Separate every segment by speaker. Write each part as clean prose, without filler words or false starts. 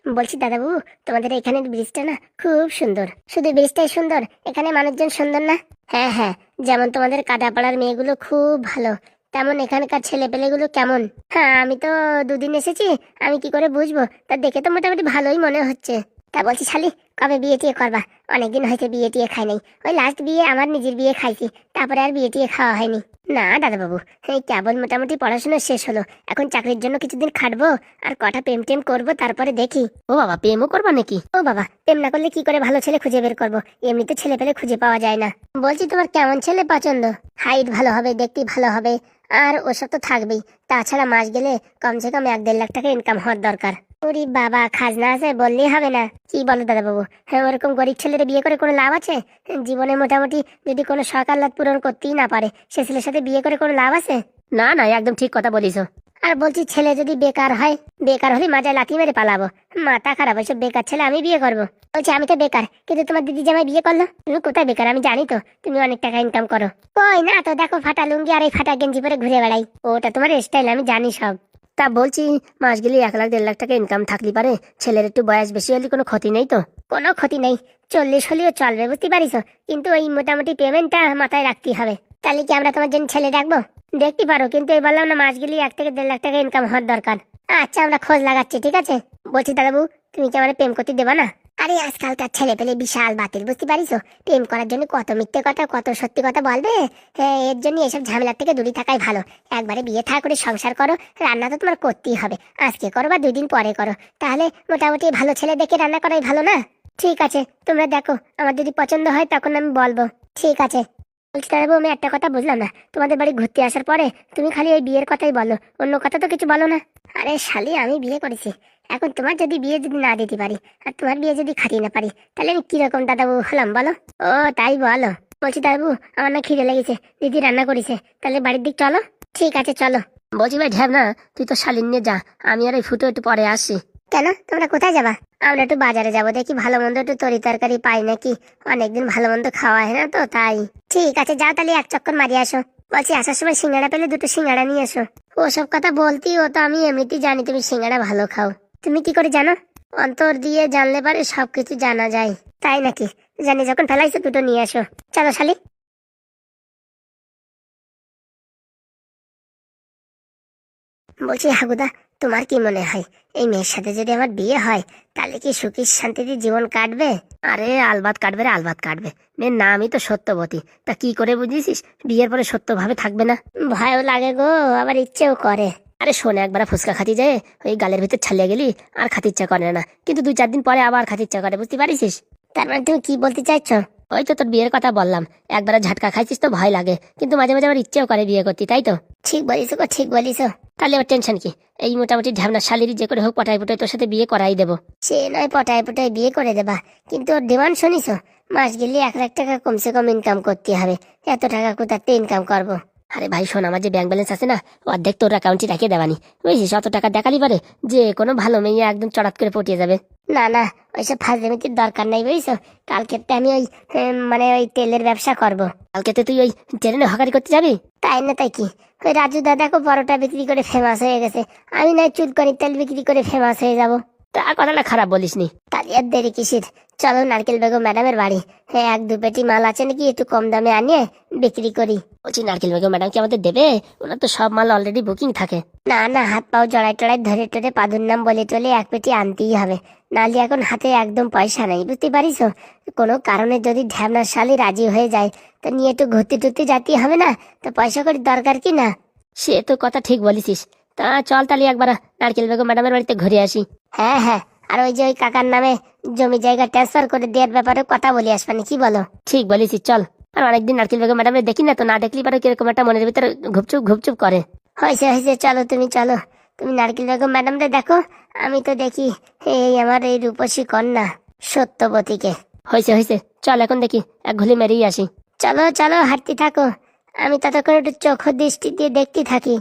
Speaker 1: বলছি দাদাবাবু, তোমাদের এখানের ব্রিজটা না খুব সুন্দর। শুধু ব্রিজটাই সুন্দর, এখানে মানুষজন সুন্দর না? হ্যাঁ হ্যাঁ, যেমন তোমাদের কাদাপাড়ার মেয়েগুলো খুব ভালো, তেমন এখানকার ছেলেপেলেগুলো কেমন। হ্যাঁ, আমি তো দুদিন এসেছি, আমি কি করে বুঝবো? তা দেখে তো মোটামুটি ভালোই মনে হচ্ছে। তা বলছি শালি, কবে বিয়ে টিয়ে করবা? অনেকদিন হয়েছে বিয়ে টিয়ে খাই নাই। ওই লাস্ট বিয়ে আমার নিজের বিয়ে খাইছি, তারপরে আর বিয়ে টিয়ে খাওয়া হয়নি। না দাদাবাবু, এই কেবল মোটামুটি পড়াশোনা শেষ হলো, এখন চাকরির জন্য কিছুদিন খাটবো, আর কটা প্রেম টেম করবো, তারপরে দেখি। ও বাবা, প্রেমও করবা নাকি? ও বাবা, প্রেম না করলে কি করে ভালো ছেলে খুঁজে বের করবো? এমনিতে ছেলে পেলে খুঁজে পাওয়া যায় না। বলছি তোমার কেমন ছেলে পছন্দ? হাইট ভালো হবে, দেখতে ভালো হবে, আর ওসব তো থাকবেই। তাছাড়া মাস গেলে কমসে কম 1-1.5 লাখ টাকা ইনকাম হওয়ার দরকার। ওরে বাবা, খাজনা আছে বললেই হবে না? কি বলো দাদাবাবু? হ্যাঁ, ওরকম গরিব ছেলেরা বিয়ে করে কোনো লাভ আছে? জীবনে মোটামুটি যদি কোনো শখ আহ্লাদ পূরণ করতেই না পারে, সে ছেলের সাথে বিয়ে করে কোনো লাভ আছে? না না, একদম ঠিক কথা বলিস। আর বলছি ছেলে যদি বেকার হয়, বেকার হলে মাজায় লাথি মেরে পালাবো। মাথা খারাপ, ওইসব বেকার ছেলে আমি বিয়ে করবো? বলছি আমি তো বেকার, কিন্তু তোমার দিদি জামাই বিয়ে করলো। তুমি কোথায় বেকার? আমি জানি তো তুমি অনেক টাকা ইনকাম করো। কই না তো, দেখো ফাটা লুঙ্গি আর এই ফাটা গেঞ্জি পরে ঘুরে বেড়াই। ওটা তোমার স্টাইল, আমি জানি সব। তা বলছি, মাস গেলে 1-1.5 লাখ টাকা ইনকাম থাকলে পারে, ছেলের একটু বয়স বেশি হলে কোনো ক্ষতি নেই তো? কোনো ক্ষতি নেই, 40 হলেও চলবে, বুঝতে পারিস? কিন্তু ওই মোটামুটি পেমেন্টটা মাথায় রাখতে হবে। তাহলে কি আমরা তোমার জন্য ছেলে ডাকবো? দেখতে পারো, কিন্তু এই বললাম না, মাস গেলে 1 থেকে 1.5 লাখ টাকা ইনকাম হওয়ার দরকার। আচ্ছা, আমরা খোঁজ লাগাচ্ছি, ঠিক আছে? বলছি দাদাবু, তুমি কি আমার প্রেম করতে দেবা না? আরে আজকালকার ছেলে পেলে বিশাল বাতিল, বুঝতে পারিস? প্রেম করার জন্য কত মিথ্যে কথা, কত সত্যি কথা বলবে। হ্যাঁ, এর জন্য এসব ঝামেলার থেকে দূরে থাকাই ভালো। একবারে বিয়ে থা করে সংসার করো, রান্না তো তোমার করতেই হবে। আজকে করো বা 2 দিন পরে করো, তাহলে মোটামুটি ভালো ছেলে দেখে রান্না করাই ভালো না? ঠিক আছে, তোমরা দেখো, আমার যদি পছন্দ হয় তখন আমি বলবো। ঠিক আছে। বলছি দাদাবু, আমি একটা কথা বুঝলাম না, তোমাদের বাড়ি ঘুরতে আসার পরে তুমি খালি ওই বিয়ের কথাই বলো, অন্য কথা তো কিছু বলো না। আরে শালি, আমি বিয়ে করেছি, এখন তোমার যদি বিয়ে যদি না দিতে পারি, আর তোমার বিয়ে যদি খাটিয়ে না পারি, তাহলে আমি কিরকম দাদাবু হলাম বলো? ও তাই বলো? বলছি দাদাবু, আমার না খিদে লেগেছে, দিদি রান্না করেছে, তাহলে বাড়ির দিক চলো। ঠিক আছে, চলো। বলছি ভাই ঢ্যাব না, তুই তো শালিন নিয়ে যা, আমি আর এই ফুটো একটু পরে আসছি। কেন, তোমরা কোথায় যাবা? আমরা একটু বাজারে যাবো, দেখি ভালো মন্দ একটু তরি তরকারি পাই নাকি। অনেকদিন ভালো মন্দ খাওয়া হয় না তো, তাই। ঠিক আছে, যাও তাহলে, এক চক্কর মারিয়ে আসো। বলছি আসার সময় সিঙ্গাড়া পেলে 2টো সিঙ্গাড়া নিয়ে এসো। ওসব কথা বলতি, ও তো আমি এমনিতেই জানি তুমি সিঙ্গাড়া ভালো খাও। তুমি কি করে জানো? অন্তর দিয়ে জানলে পারে সবকিছু জানা যায়। তাই নাকি? জানি, যখন ফেলাইছো 2টো নিয়ে আসো। চলো শালি। বলছি হাগুদা, তোমার কি মনে হয় এই মেয়ের সাথে যদি আমার বিয়ে হয়, তাহলে কি সুখী শান্তিতে জীবন কাটবে? আরে আলবাত কাটবে রে, আলবাত কাটবে। মেয়ের নামই তো সত্যবতী, তা কি করে বুঝিস বিয়ের পরে সত্যভাবে থাকবে না? ভয়ও লাগে গো, আবার ইচ্ছেও করে। আরে শোনে, একবার ফুচকা খাতি যায়, ওই গালের ভিতর ছালিয়ে গেলি আর খাতে ইচ্ছা করে না, কিন্তু 2-4 দিন পরে আবার খাতে ইচ্ছা করে, বুঝতে পারিস? তার মানে তুমি কি বলতে চাইছো? ওই তো তোর বিয়ের কথা বললাম, একবারে ঝাটকা খাইছিস তো ভয় লাগে, কিন্তু মাঝে মাঝে আবার ইচ্ছেও করে বিয়ে করতে, তাই তো? ঠিক বলিস গো, ঠিক বলিস। তাহলে ওর টেনশন কি? এই মোটামুটি ঢ্যাবনা শালির যে করে হোক পটায় পটায় তোর সাথে বিয়ে করাই দেবো। সে নয় পটায় পটায় বিয়ে করে দেবা, কিন্তু ওর ডিমান্ড শুনিস? মাস গেলে 1 লাখ টাকা কমসে কম ইনকাম করতে হবে। এত টাকা কোথাতে ইনকাম করবো? আরে ভাই শোন, আমার যে ব্যাংক ব্যালেন্স আছে না, অর্ধেক তোর অ্যাকাউন্টে রেখে দেবানি, বুঝছিস? অত টাকা দেখালি পারে যে কোনো ভালো মেয়ে একদম চড়াত করে পটিয়ে যাবে। না না, ওইসব ফাজলামিতির দরকার নাই, বুঝছো? কালকে আমি ওই মানে ওই তেলের ব্যবসা করব। কালকে তুই ওই ট্রেনে হকারি করতে যাবি? তাই না, তাই কি? ওই রাজু দাদা দেখো পরোটা বিক্রি করে ফেমাস হয়ে গেছে, আমি নয় চুলকানির তেল বিক্রি করে ফেমাস হয়ে যাব। তা কথাটা খারাপ বলিসনি। তাহলে আর দেরি কিসের, চলো নারকেল বেগম ম্যাডামের বাড়ি। হ্যাঁ, 1-2 পেটি মাল আছে নাকি, একটু কম দামে আনিয়ে বিক্রি করি। বলছি নারকেল বেগম ম্যাডাম কি আমাদের দেবে? ওনার তো সব মাল অলরেডি বুকিং থাকে। না না, হাত পাও জড়াই টড়াই ধরে টরে পাদুর নাম বলে টলে 1 পেটি আনতেই হবে, নাহলে এখন হাতে একদম পয়সা নাই, বুঝতে পারিস? কোনো কারণে যদি ঢ্যাবনার শালি রাজি হয়ে যায়, তো নিয়ে একটু ঘুরতে টুরতে যেতে হবে না? তো পয়সা করে দরকার কি না? সে তো কথা ঠিক বলিস। তা চল তাহলে একবার নারকেল বেগম ম্যাডামের বাড়িতে ঘুরে আসি। হ্যাঁ হ্যাঁ, আর ওই যে ওই কাকার নামে জমি জায়গা ট্রান্সফার করে দেওয়ার ব্যাপারে কথা বলি আসবানি, কি বলো? ঠিক বলিস, চল। আর অনেকদিন নারকেল বেগম ম্যাডামের দেখি না তো, না দেখলি পারে কিরকম একটা মনের ভিতরে ঘুপচুপ ঘুপচুপ করে। হয়েছে হয়েছে, চলো তুমি চলো। তুমি নারকেল বেগম ম্যাডামরে দেখো, আমি তো দেখি এই আমার এই রূপসী কন্যা সত্যবতীকে। হয়েছে হয়েছে, চল এখন দেখি এক ঘুলি মেরেই আসি। চলো চলো, হাঁটতে থাকো, আমি ততক্ষণ একটু চোখ দৃষ্টি দিয়ে দেখতে থাকি।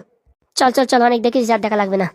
Speaker 1: চল চল চল, অনেক দেখিস, যার দেখা লাগবে না।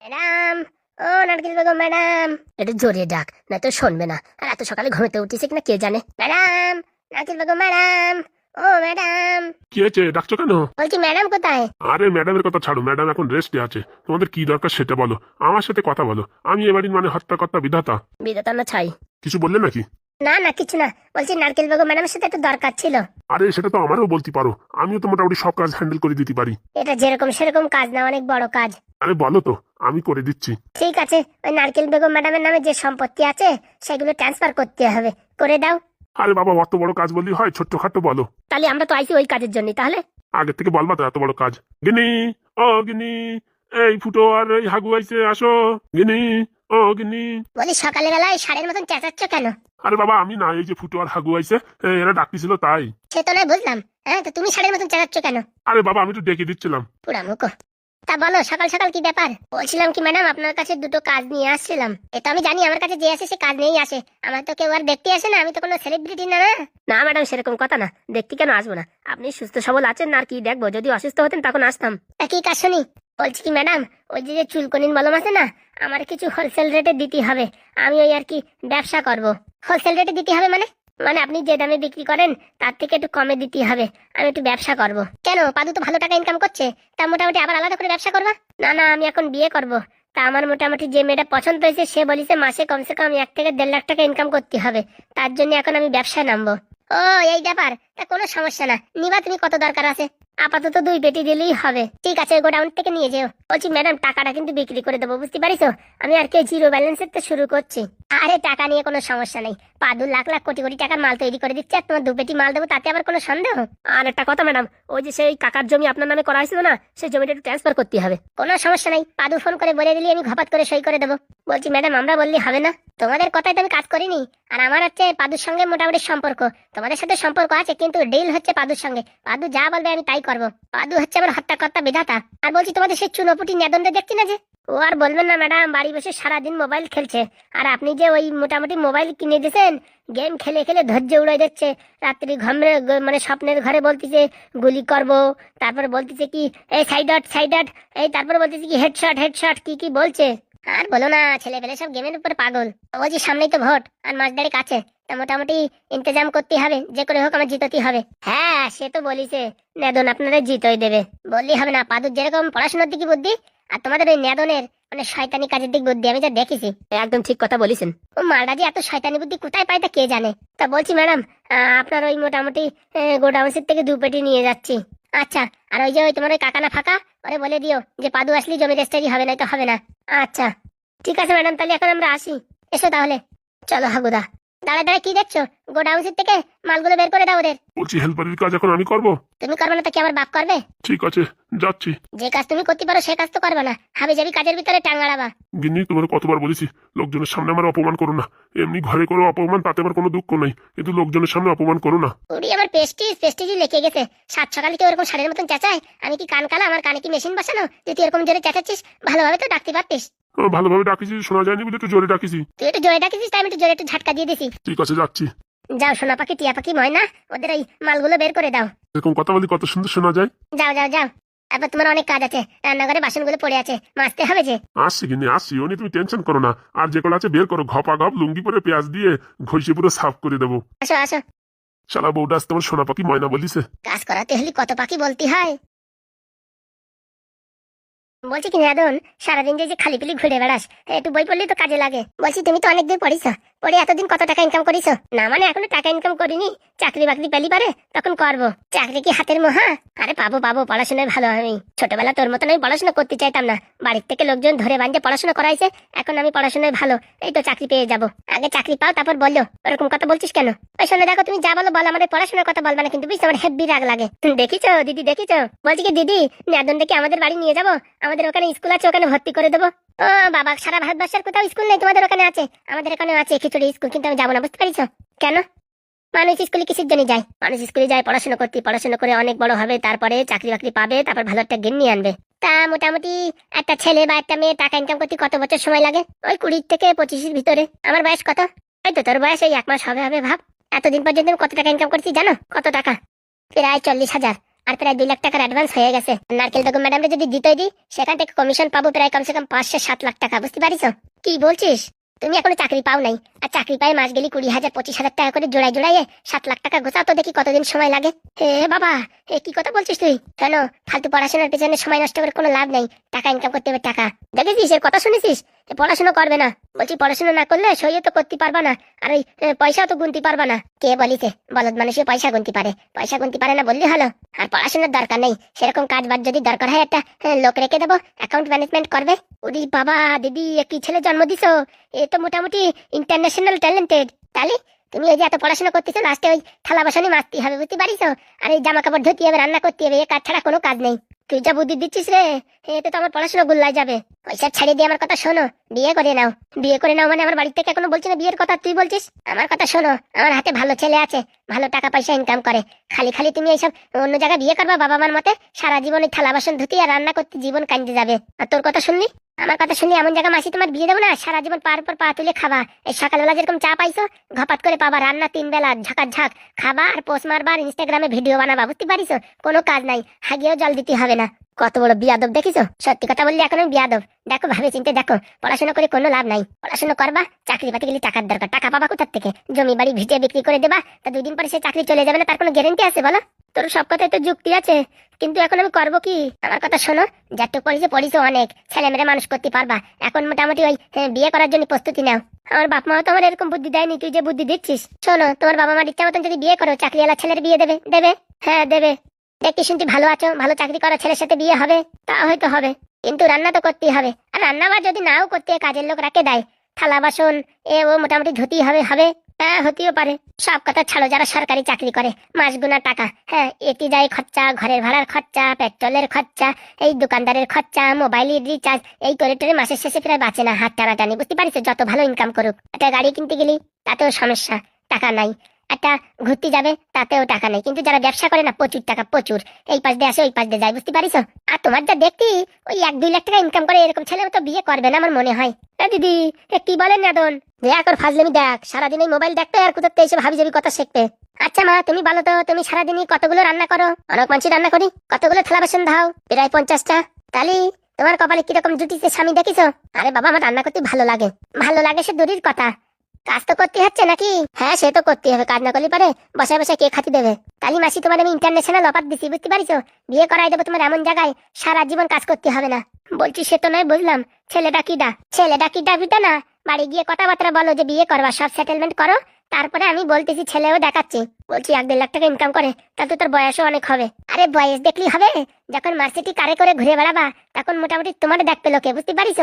Speaker 1: ম্যাডাম, ও নারকেল বেগম ম্যাডাম, একটু জোরে ডাক, না তো শুনবে না। আর এত সকালে ঘুমিতে উঠেছে কিনা কে জানে। ম্যাডাম, নারকেল বেগম ম্যাডাম, ও ম্যাডাম।
Speaker 2: কি হয়েছে, ডাকছো কেন?
Speaker 1: বলছি ম্যাডাম কোথায়?
Speaker 2: আরে ম্যাডামের কথা ছাড়ো, ম্যাডাম এখন রেস্টে আছে। তোমাদের কি দরকার সেটা বলো, আমার সাথে কথা বলো। আমি এবারই মানে হত্যাকর্তা বিধাতা।
Speaker 1: বিধাতা না ছাই?
Speaker 2: কিছু বললে নাকি?
Speaker 1: না না কিছু না, বলছি নারকেল বেগম ম্যাডামের সাথে একটু দরকার ছিল।
Speaker 2: আরে সেটা তো আমারও বলতে পারো, আমিও তো মোটামুটি সব কাজ হ্যান্ডেল করে দিতে পারি।
Speaker 1: এটা যেরকম সেরকম কাজ না, অনেক বড় কাজ।
Speaker 2: আরে বলো তো, আমি করে দিচ্ছি।
Speaker 1: ঠিক আছে, ওই নারকেল বেগম ম্যাডামের নামে যে সম্পত্তি আছে সেগুলো ট্রান্সফার করতে হবে, করে দাও।
Speaker 2: আরে বাবা, অত বড় কাজ বললেই হয়? ছোট্টখাটো বলো।
Speaker 1: তাহলে আমরা তো আইছি ওই কাজের জন্য, তাহলে
Speaker 2: আগে থেকে বলবা তো এত বড় কাজ। গিনি, ও গিনি, এই ফুটো আর এই হাগু আইছে, আসো। গিনি, ও গিনি।
Speaker 1: বলি সকালে বেলায় ষাঁড়ের মতন চেঁচাচ্ছ কেন?
Speaker 2: আরে বাবা আমি না, এই যে ফুটো আর হাগু আইছে, এরা ডাকতেছিল তাই।
Speaker 1: সে তো নয় বুঝলাম, হ্যাঁ তো তুমি ষাঁড়ের মতন চেঁচাচ্ছ কেন?
Speaker 2: আরে বাবা আমি তো ডেকে দিচ্ছিলাম।
Speaker 1: পুরা মুখো। তা বলো সকাল সকাল কি ব্যাপার? বলছিলাম কি ম্যাডাম, আপনার কাছে দুটো কাজ নিয়ে আসছিলাম। এটা আমি জানি, আমার কাছে যে আসে সে কাজ নিয়েই আসে, আমার তো কেউ আর দেখতে আসে না, আমি তো কোনো সেলিব্রিটি না। না ম্যাডাম, সেরকম কথা না, দেখতে কেন আসবো না? আপনি সুস্থ সবল আছেন না, আর কি দেখবো? যদি অসুস্থ হতেন তখন আসতাম। তা কি কাজ শুনি? বলছি কি ম্যাডাম, ওই যে চুলকনির মলম আছে না, আমার কিছু হোলসেল রেটে দিতে হবে। আমি ওই আর কি ব্যবসা করব। হোলসেল রেটে দিতে হবে মানে? মানে আপনি যে দামে বিক্রি করেন তার থেকে একটু কমে দিতে হবে, আমি একটু ব্যবসা করব। কেন, পাদু তো ভালো টাকা ইনকাম করছে, তা মোটামুটি আবার আলাদা করে ব্যবসা করবা? না না, আমি এখন বিয়ে করব। তা আমার মোটামুটি যে মেয়েটা পছন্দ হয়েছে সে বলিছে মাসে কমসে কম 1 থেকে 1.5 লাখ টাকা ইনকাম করতে হবে, তার জন্য এখন আমি ব্যবসায় নামবো। ও এই ব্যাপার, তা কোনো সমস্যা না, নিবা তুমি কত দরকার আছে? আপাতত 2 পেটি দিলেই হবে। ঠিক আছে, গোডাউন থেকে নিয়ে যেও। বলছি ম্যাডাম, টাকাটা কিন্তু বিক্রি করে দেবো, বুঝতে পারিছো? আমি আর কি জিরো ব্যালেন্সের তো শুরু করছি। আরে টাকা নিয়ে কোনো সমস্যা নেই, পাদু লাখ লাখ কোটি কোটি টাকার মাল তৈরি করে দিচ্ছে, আর তোমার 2 পেটি মাল দেবো, তাতে আবার কোনো সন্দেহ? আর একটা কথা ম্যাডাম, ওই যে সেই কাকার জমি আপনার নামে করা হয়েছিল না, সেই জমিটা একটু ট্রান্সফার করতে হবে। কোনো সমস্যা নেই, পাদু ফোন করে বলে দিলি আমি ঘপাত করে সই করে দেবো। বলছি ম্যাডাম, আমরা বললি হবে না? তোমাদের কথায় তো আমি কাজ করিনি, আর আমার হচ্ছে পাদুর সঙ্গে মোটামুটি সম্পর্ক। তোমাদের সাথে সম্পর্ক আছে কিন্তু ডিল হচ্ছে পাদুর সঙ্গে, পাদু যা বলবে আমি তাই করবো। পাদু হচ্ছে আমার হত্যাকর্তা বিধাতা। আর বলছি তোমাদের সেই চুনোপুটি নেদনটা দেখছি না যে, ও আর বলবেন না ম্যাডাম, বাড়ি বসে সারাদিন মোবাইল খেলছে। আর আপনি যে ওই মোটামুটি মোবাইল কিনে দিয়েছেন, গেম খেলে খেলে ধৈর্য উড়াই দিচ্ছে। রাত্রি ঘুমে মানে স্বপ্নের ঘরে বলতেছে গুলি করব, তারপর বলতেছে কি এই সাইড আউট সাইড আউট, এই তারপর বলতেছে কি হেডশট হেডশট, কি কি বলছে। আর বলো না, ছেলে পেলে সব গেমের উপর পাগল। বলছি সামনেই তো ভোট, আর মাস দেড়েক আছে, তা মোটামুটি ইন্তজাম করতে হবে, যে করে হোক আমার জিততেই হবে। হ্যাঁ সে তো বলিছে, নেদন আপনারা জিতই দেবে, বললি হবে না? পাদুর যেরকম পড়াশোনার দিকে বুদ্ধি, আর তোমাদের ওই নেদনের মানে শয়তানি কাজের দিক বুদ্ধি, আমি যা দেখেছি। একদম ঠিক কথা বলেছেন, ও মালটা যে এত শয়তানি বুদ্ধি কোথায় পায় তা কে জানে। তা বলছি ম্যাডাম, আপনার ওই মোটামুটি গোডাউন্সের থেকে 2 পেটি নিয়ে যাচ্ছি। আচ্ছা, আর ওই যে ওই তোমার ওই কাকানা ফাঁকা, ওরে বলে দিও যে পাদু আসলে জমি রেজিস্ট্রি হবে, না তো হবে না। আচ্ছা ঠিক আছে ম্যাডাম, তাহলে এখন আমরা আসি। এসো তাহলে, চলো হাগুদা। দাঁড়া দাঁড়া কি দেখছো, গোডাউন্সের থেকে মালগুলো বের করে দাও ওদের।
Speaker 2: বলছি হেল্পারের কাজ এখন আমি করব?
Speaker 1: তুমি করবে না তো কি আমার বাপ করবে?
Speaker 2: ঠিক আছে, যাচ্ছি।
Speaker 1: যে কাজ তুমি করতে পারো সে কাজ তো করবে না, হাবি যাবি কাজের ভিতরে টাঙ্গাড়াবা।
Speaker 2: গিন্নি তোমার কতবার বলেছি, লোকজনের সামনে আমার অপমান করো না। এমনি ঘরে করো অপমান, তাতে আমার কোনো দুঃখ নাই, কিন্তু লোকজনের সামনে অপমান করো না।
Speaker 1: ওরে আমার পেস্টিজই লেগে গেছে। 7 সকালে কেউ এরকম ষাঁড়ের মতন চেঁচায়? আমি কি কান কালা? আমার কানে কি মেশিন বসানো যে তুই এরকম জোরে চেঁচাচ্ছিস? ভালোভাবে তো ডাকতে পারতিস।
Speaker 2: ভালোভাবে ডাকিছি, শোনা যায়নি বলে একটু জোরে ডাকিছি।
Speaker 1: তুই একটু জোরে ডাকিছিস তাই আমি একটু জোরে একটু ঝাটকা দিয়ে দিছি।
Speaker 2: ঠিক আছে, যাচ্ছি।
Speaker 1: যাও সোনা পাখি টিয়া পাখি ময়না, ওদের ওই মালগুলো বের করে দাও।
Speaker 2: এরকম কথা বলি কত সুন্দর শোনা যায়।
Speaker 1: যাও যাও যাও, তারপর তোমার অনেক কাজ আছে, রান্নাঘরে বাসনগুলো পড়ে আছে, মাজতে হবে যে।
Speaker 2: আসছি গিন্নি আসছি, ও নিয়ে তুমি টেনশন করো না। আর যে কটা আছে বের করো, ঘপা ঘপ লুঙ্গি পরে পেঁয়াজ দিয়ে ঘষে পুরো সাফ করে দেবো।
Speaker 1: আসো আসো।
Speaker 2: শালা বউটা আজ তোমার সোনা পাখি ময়না বলিছে।
Speaker 1: কাজ করাতে হলে কত পাখি বলতে হয়। বলছি কি নেদন, সারাদিন যে খালি পিলি ঘুরে বেড়াস, একটু বই পড়লেই তো কাজে লাগে। বলছি তুমি তো অনেক দূর পড়িস, পড়ে এতদিন কত টাকা ইনকাম করিস? না মানে এখনো টাকা ইনকাম করিনি, চাকরি বাকরি পেলি পারে তখন করবো। চাকরি কি হাতের মোহা? আরে পাবো পাবো, পড়াশোনায় ভালো আমি। ছোটবেলা তোর মতন আমি পড়াশোনা করতে চাইতাম না, বাড়ির থেকে লোকজন ধরে বান্ধে পড়াশোনা করাইছে, এখন আমি পড়াশোনায় ভালো, এই তো চাকরি পেয়ে যাবো। আগে চাকরি পাও তারপর বললো, ওরকম কথা বলছিস কেন? ওই শোনো দেখো, তুমি যা বলো বল, আমাদের পড়াশোনার কথা বলবা না কিন্তু, বুঝছো? আমার হেব্বি রাগ লাগে। দেখিছো দিদি, দেখিছো? বলছি কি দিদি, নেদনটা কি আমাদের বাড়ি নিয়ে যাবো? আমাদের ওখানে স্কুল আছে, ওখানে ভর্তি করে দেবো। ও বাবা, সারা ভারতবর্ষের কোথাও স্কুল নেই, তোমাদের ওখানে আছে। আমাদের এখানে আছে খিচুড়ি স্কুল, কিন্তু আমি যাবো না, বুঝতে পারিস? কেন? মানুষ স্কুলে কিসের জন্য যায়? মানুষ স্কুলে যায় পড়াশোনা করতে, পড়াশোনা করে অনেক বড় হবে, তারপরে চাকরি বাকরি পাবে, তারপর ভালো একটা জ্ঞান নিয়ে আনবে। তা মোটামুটি একটা ছেলে বা একটা মেয়ে টাকা ইনকাম করতে কত বছর সময় লাগে? ওই 20 থেকে 25-এর ভিতরে। আমার বয়স কত? এই তো তোর বয়স এই 1 মাস হবে হবে ভাব। এতদিন পর্যন্ত আমি কত টাকা ইনকাম করছি জানো? কত টাকা? প্রায় 40,000। আর প্রায় 2 লাখ টাকার অ্যাডভান্স হয়ে গেছে। নারকেল বেগম ম্যাডামকে যদি দিতেই দিই, সেখান থেকে কমিশন পাবো প্রায় কমসে কম 5 से 7 লাখ টাকা, বুঝতে পারিস? কি বলছিস? তুমি এখনো চাকরি পাও নাই, আর চাকরি পাই মাস গেলি 20,000 25,000 টাকা করে জোড়ায় জোড়ায় 7 লাখ টাকা গোছাও তো দেখি কতদিন সময় লাগে। হে বাবা, কি কথা বলছিস তুই? কেন ফালতু পড়াশোনার পেছনে সময় নষ্ট করে কোনো লাভ নেই, টাকা ইনকাম করতে হবে টাকা। দেখেছিস এর কথা শুনেছিস? পড়াশোনা করবে না, বলছি পড়াশোনা না করলে সইও তো করতে পারবা না, আর ওই পয়সাও তো গুনতে পারবা না। কে বলিছে বলদ মানুষই পয়সা গুনতে পারে? পয়সা গুনতে পারে না বললি হলো। আর পড়াশোনার দরকার নেই, সেরকম কাজ বাজ যদি দরকার হয় একটা লোক রেখে দেবো, অ্যাকাউন্ট ম্যানেজমেন্ট করবে। ওরে বাবা দিদি, কি ছেলে জন্ম দিছো, এ তো মোটামুটি ইন্টারন্যাশনাল ট্যালেন্টেড। তাহলে তুমি এই যে এত পড়াশোনা করতেছো, লাস্টে ওই থালা বাসনই মাজতে হবে, বুঝতে পারিস? আর এই জামা কাপড় ধুতে হবে, রান্না করতে হবে, এ কাজ ছাড়া কোনো কাজ নেই। তুই যা বুদ্ধি দিচ্ছিস রে, এতে তো আমার পড়াশোনা গুল্লায় যাবে। ওইসব ছাড়িয়ে দিয়ে আমার কথা শোনো, বিয়ে করে নাও। বিয়ে করে নাও মানে আমার বাড়ি থেকে এখনো বলছি না বিয়ের কথা, তুই বলছিস? আমার কথা শোনো, আমার হাতে ভালো ছেলে আছে, ভালো টাকা পয়সা ইনকাম করে। খালি খালি তুমি এইসব অন্য জায়গায় বিয়ে করবা বাবা মার মতে, সারা জীবন ওই থালা বাসন ধুতি আর রান্না করতে জীবন কান্দে যাবে। আর তোর কথা শুনলি? আমার কথা শুনলি এমন জায়গা মাসি তোমার বিয়ে দেবো না, সারা জীবন পার পর পা তুলে খাবা। এই সকালবেলা যেরকম চা পাইছো, ঘপাত করে পাবা, রান্না 3 বেলা ঝাঁকার ঝাঁক খাবা, আর পোস্ট মারবা, আর ইনস্টাগ্রামে ভিডিও বানাবা, বুঝতে পারিস? কোনো কাজ নাই, হাগিয়েও জল দিতে হবে না। কত বড় বিয়াদব দেখিছো? সত্যি কথা বললি এখন আমি বিয়াদব। দেখো ভাবে চিন্তে দেখো, পড়াশোনা করে কোনো লাভ নাই। পড়াশোনা করবা, চাকরি পাতে গেলে টাকার দরকার, টাকা পাবা কোথার থেকে? জমি বাড়ি ভিটে বিক্রি করে দেবা, তা 2 দিন পরে সে চাকরি চলে যাবে না, তার কোনো গ্যারেন্টি আছে বলো? তোর সব কথাই তো যুক্তি আছে, কিন্তু এখন আমি করবো কি? আমার কথা শোনো, যতটুকু পড়িছো অনেক, ছেলে মেয়েরা মানুষ করতে পারবা। এখন মোটামুটি ওই বিয়ে করার জন্য প্রস্তুতি নাও। আমার বাপ মাও তো আমার এরকম বুদ্ধি দেয়নি, তুই যে বুদ্ধি দিচ্ছিস। শোনো, তোমার বাবা মার ইচ্ছা মতন যদি বিয়ে করো, চাকরিওয়ালা ছেলের বিয়ে দেবে। দেবে? হ্যাঁ দেবে। দেখতে শুনতে ভালো আছো, ভালো চাকরি করা ছেলের সাথে বিয়ে হবে, তা হয়তো হবে, কিন্তু রান্না তো করতেই হবে। আর রান্না বা যদি নাও করতে কাজের লোক রাখে দেয়, থালা বাসন ও মোটামুটি ধুতেই হবে। হ্যাঁ হতেও পারে। সব কথা ছাড়ো, যারা সরকারি চাকরি করে মাস গুনা টাকা, হ্যাঁ এটি যায় খরচা, ঘরের ভাড়ার খরচা, পেট্রোলের খরচা, এই দোকানদারের খরচা, মোবাইলের রিচার্জ, এই করে টোরে মাসের শেষে প্রায় বাঁচে না, হাত টানাটানি, বুঝতে পারিস? যত ভালো ইনকাম করুক, একটা গাড়ি কিনতে গেলি তাতেও সমস্যা, টাকা নাই। একটা ঘুরতে যাবে তাতেও টাকা নেই। কিন্তু যারা ব্যবসা করে না, প্রচুর টাকা, প্রচুর। এই পাশ দিয়ে আসে, ওই পাশ দিয়ে যায়, বুঝতে পারিস? আর তোমার যা দেখতি, ওই 1-2 লাখ টাকা ইনকাম করে, এরকম ছেলে তো বিয়ে করবে না আমার মনে হয়। দিদি কি বলেন নাদন? দেখ আর ফাজলামি দেখ, সারাদিন এই মোবাইল দেখতে আর কোথাতে এসে ভাবি যাবি কথা শিখতে। আচ্ছা মা, তুমি বলো তো, তুমি সারাদিনই কতগুলো রান্না করো? অনেক মানুষ রান্না করি। কতগুলো থালা বাসন ধাও? প্রায় 50টা। তাহলে তোমার কপালে কিরকম জুটিছে স্বামী দেখিছো? আরে বাবা, আমার রান্না করতে ভালো লাগে। ভালো লাগে সে দূরের কথা, কাজ তো করতে হচ্ছে নাকি? হ্যাঁ সে তো করতে হবে, কাজ না করলে পারে বসে বসে কে খাতি দেবে? তালি মাসি, তোমার আমি ইন্টারন্যাশনাল অফার দিছি, বুঝতে পারিছো? বিয়ে করাই দেবো তোমার এমন জায়গায়, সারা জীবন কাজ করতে হবে না। বলছি সে তো নয়, বুঝলাম। ছেলেটা কিডা বিটা না, বাড়ি গিয়ে কথাবার্তা বলো যে বিয়ে করবা, সব সেটেলমেন্ট করো, তারপরে আমি বলতেছি, ছেলেও দেখাচ্ছি। বলছি 1-1.5 লাখ টাকা ইনকাম করে, তাহলে তো তোর বয়সও অনেক হবে। আরে বয়স দেখলি হবে? যখন মার্সিটি কারে করে ঘুরে বেড়াবা, তখন মোটামুটি তোমার দেখতে লোকে, বুঝতে পারিস?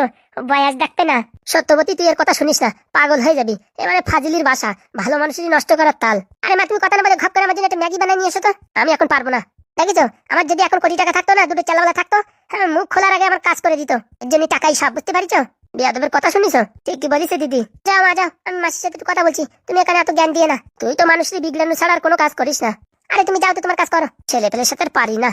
Speaker 1: বয়স দেখতে না। সত্যবতী, তুই এর কথা শুনিস না, পাগল হয়ে যাবি। এবারে ফাজিলির বাসা, ভালো মানুষই নষ্ট করার তাল। আরে মা, তুমি কথা না বলে ঘপ করে আমার জন্য একটা ম্যাগি বানিয়ে নিয়ে এসো তো। আমি এখন পারবো না। দেখিছো, আমার যদি এখন কোটি টাকা থাকতো না, 2টো চালাওয়ালা থাকতো, হ্যাঁ মুখ খোলার আগে আমার কাজ করে দিত। এর জন্য টাকাই সব, বুঝতে পারিস? বিয়াদবের কথা শুনিস? ঠিক কি বলিস দিদি? যাও মা যাও, আমি মাসির সাথে একটু কথা বলছি, তুমি এখানে এত জ্ঞান দিয়ে না। তুই তো মানুষের বিজ্ঞান ছাড়া আর কোনো কাজ করিস না। আরে তুমি যাও তো, তোমার কাজ করো, ছেলে পেলের সাথে আর পারি না।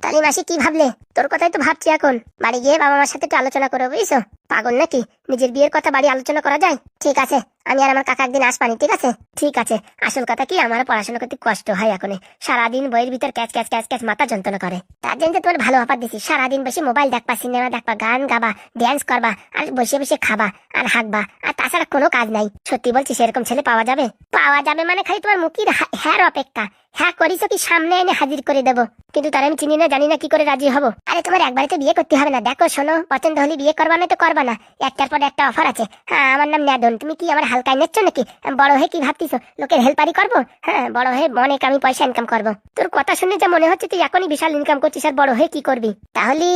Speaker 1: তালি মাসি, কি ভাবলে? তোর কথাই তো ভাবছি এখন। বাড়ি গিয়ে বাবা মার সাথে একটু আলোচনা করো, বুঝছো? পাগল নাকি, নিজের বিয়ের কথা বাড়ি আলোচনা করা যায়? ঠিক আছে, আমি আর আমার কাকা একদিন আসবানি, ঠিক আছে? ঠিক আছে। আসল কথা কি, আমার পড়াশোনা করতে কষ্ট হয় এখন, সারাদিন বইয়ের ভিতর ক্যাচ ক্যাচ ক্যাচ ক্যাচ মাথা যন্ত্রণা করে। তার জন্য তোমার ভালো অফার দিছি, সারাদিন বসে মোবাইল দেখবা, সিনেমা দেখবা, গান গাবা, ড্যান্স করবা, আর বসে বসে খাবা আর হাঁকবা, আর তাছাড়া কোনো কাজ নাই। সত্যি বলছি, সেরকম ছেলে পাওয়া যাবে? পাওয়া যাবে মানে খালি তোমার মুখের হ্যার অপেক্ষা। হ্যাঁ করিস কি, সামনে এনে হাজির করে দেবো, কিন্তু তার আমি চিনি না, জানি না, কি করে রাজি হবো? আরে তোমার একবারে তো বিয়ে করতে হবে না। দেখো শোনো, পছন্দ হলে বিয়ে করবা, না তো করবা না। একটার পর একটা অফার আছে। হ্যাঁ, আমার নাম ন্যাদন। তুমি কি আমার হালকায় নিচ্ছ নাকি? বড় হয়ে কি ভাবতিস লোকের হেল্পারি করবো? হ্যাঁ, বড় হয়ে অনেক আমি পয়সা ইনকাম করবো। তোর কথা শুনে যা মনে হচ্ছে তুই এখনই বিশাল ইনকাম করছিস, আর বড় হয়ে কি করবি? তাহলে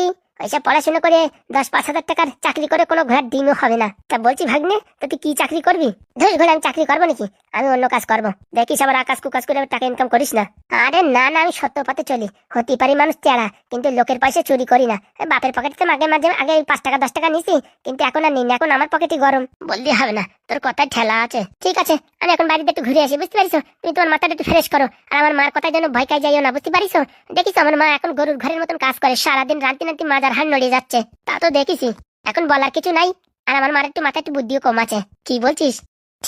Speaker 1: ওইসব পড়াশোনা করে 10-5 হাজার টাকার চাকরি করে কোনো ঘোরার দিনও হবে না। তা বলছি ভাগ্নে, তো তুই কি চাকরি করবি? ধর ঘরে আমি চাকরি করবো নাকি? আমি অন্য কাজ করবো। দেখিস আবার আকাশ কুকাশ করে টাকা ইনকাম করিস না। আরে না না, আমি সত্য পথে চলি। হতে পারি মানুষ চেড়া, কিন্তু লোকের পয়সা চুরি করি না। বাপের পকেটে মাঝে মাঝে আগে 5 টাকা 10 টাকা নিছি, কিন্তু এখন আর নিই না। এখন আমার পকেটে গরম। বললি হবে না, তোর কথায় ঠেলা আছে। ঠিক আছে, আমি এখন বাড়িতে একটু ঘুরে আসি, বুঝতে পারিস? তুমি তোমার মাথাটা একটু ফ্রেশ করো, আর আমার মার কথায় যেন ভয় খাই যাইও না, বুঝতে পারিস? দেখিস আমার মা এখন গরুর ঘরের মতন কাজ করে, সারাদিন রান্তি নান্তি মাজার হাড় নড়িয়ে যাচ্ছে। তা তো দেখিস, এখন বলার কিছু নাই। আর আমার মার একটু মাথায় একটু বুদ্ধিও কম আছে। কি বলছিস?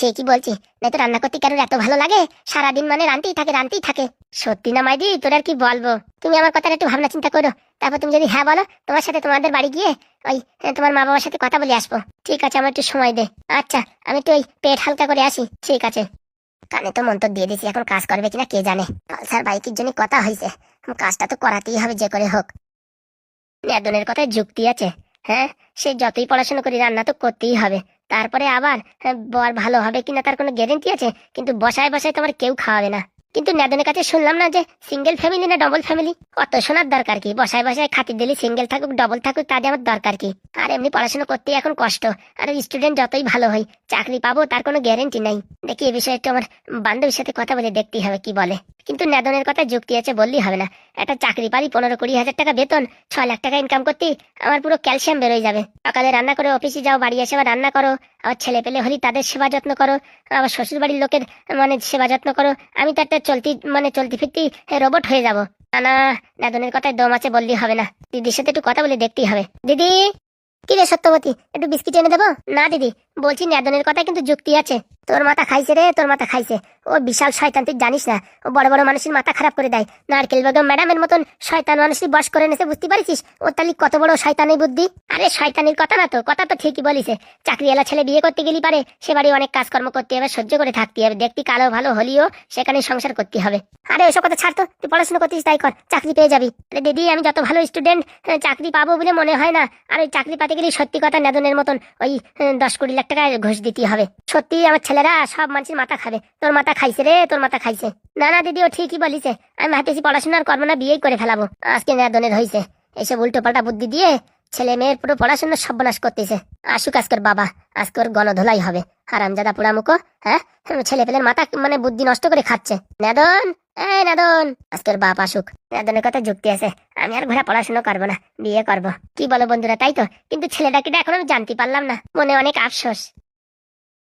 Speaker 1: সে কি বলছি, না তো রান্না করতে কারোর এত ভালো লাগে, সারাদিন মানে রান্তেই থাকে। সত্যি না মাইদি, তোর আর কি বলবো। তুমি আমার কথাটা একটু ভাবনা চিন্তা করো, তারপর তুমি যদি হ্যাঁ বলো, তোমার সাথে তোমাদের বাড়ি গিয়ে ওই তোমার মা বাবার সাথে কথা বলে আসবো। ঠিক আছে, আমার একটু সময় দে। আচ্ছা, আমি একটু ওই পেট হালকা করে আসি। ঠিক আছে। কানে তো মন্তর দিয়ে দিছি, এখন কাজ করবে কিনা কে জানে। পালসার বাইকের জন্য কথা হয়েছে, কাজটা তো করাতেই হবে যে করে হোক। নেদনের কথায় যুক্তি আছে। হ্যাঁ, সে যতই পড়াশোনা করি রান্না তো করতেই হবে। তারপরে আবার বর ভালো হবে কিনা তার কোনো গ্যারেন্টি আছে? কিন্তু বসায় বসায় তোমার কেউ খাওয়াবে না। কিন্তু নেদনের কাছে শুনলাম না যে সিঙ্গেল ফ্যামিলি না ডবল ফ্যামিলি। অত শোনার দরকার কি? বসায় বসায় খাতির দিলি সিঙ্গেল থাকুক ডবল থাকুক তাদের আমার দরকার কি? আর এমনি পড়াশোনা করতে এখন কষ্ট। আর স্টুডেন্ট যতই ভালো হয়, চাকরি পাবো তার কোনো গ্যারেন্টি নাই। দেখি এ বিষয়ে একটু আমার বান্ধবীর সাথে কথা বলে দেখতেই হবে কি বলে। কিন্তু নেদনের কথা যুক্তি আছে বললেই হবে না। একটা চাকরি পারি, 15-20 হাজার টাকা বেতন, 6 লাখ টাকা ইনকাম করতে আমার পুরো ক্যালসিয়াম বেরোয় যাবে। সকালে রান্না করে অফিসে যাও, বাড়ি এসে আবার রান্না করো, আবার ছেলে পেলে হলি তাদের সেবা যত্ন করো, আবার শ্বশুর বাড়ির লোকের মানে সেবা যত্ন করো। আমি তো একটা চলতি ফিরতি রোবট হয়ে যাব। না না, নেদনের কথায় দম আছে বললেই হবে না। দিদির সাথে একটু কথা বলে দেখতেই হবে। দিদি, কি রে সত্যবতী, একটু বিস্কিট এনে দেবো? না দিদি, বলছি নেদনের কথায় কিন্তু যুক্তি আছে। তোর মাথা খাইছে রে, তোর মাথা খাইছে। ও বিশাল শয়তান, তুই জানিস না? ও বড় বড় মানুষের মাথা খারাপ করে দেয়। নারকেল বেগম ম্যাডামের মতন শয়তান মানুষের বশ করে এনেছে, বুঝতে পারিস? ওর তাহলে কত বড় শয়তানি বুদ্ধি। আরে শয়তানির কথা না তো, কথা তো ঠিকই বলিছে। চাকরিওয়ালা ছেলে বিয়ে করতে গেলি পারে, সে বাড়ি অনেক কাজকর্ম করতে হবে, সহ্য করে থাকতে হবে। দেখতে কালো ভালো হলিও সেখানে সংসার করতে হবে। আরে ওসব কথা ছাড় তো, তুই পড়াশোনা করতিস তাই কর, চাকরি পেয়ে যাবি। আরে দিদি, আমি যত ভালো স্টুডেন্ট, চাকরি পাবো বলে মনে হয় না। আর ওই চাকরি পাতে গেলে সত্যি কথা নেদনের মতন ওই 10-20 লাখ টাকা ঘুষ দিতে হবে। সত্যি আমার ছেলেরা সব মানুষের মাথা খাবে। তোর মাথা খাইছে রে, তোর মাথা খাইছে। না না দিদি, ও ঠিকই বলিছে। আমি ভাবতেছি পড়াশোনা আর করবো না, বিয়েই করে ফেলাবো। আজকে নেদনের হয়েছে এইসব উল্টো পাল্টা বুদ্ধি দিয়ে ছেলে মেয়ের পুরো পড়াশোনা সর্বনাশ করতেছে। আসুক আজকের বাবা, আজকে ওর গণধোলাই হবে। হারামজাদা পোড়ামুখো। হ্যাঁ, ছেলে পেলের মাথা মানে বুদ্ধি নষ্ট করে খাচ্ছে। নেদন, এই নেদন, আজকের বাপ আসুক। নেদনের কথা যুক্তি আছে। আমি আর ঘোরা পড়াশোনা করবো না, বিয়ে করবো। কি বলো বন্ধুরা, তাই তো? কিন্তু ছেলেটাকে এখন আমি জানতে পারলাম না, মনে অনেক আফসোস।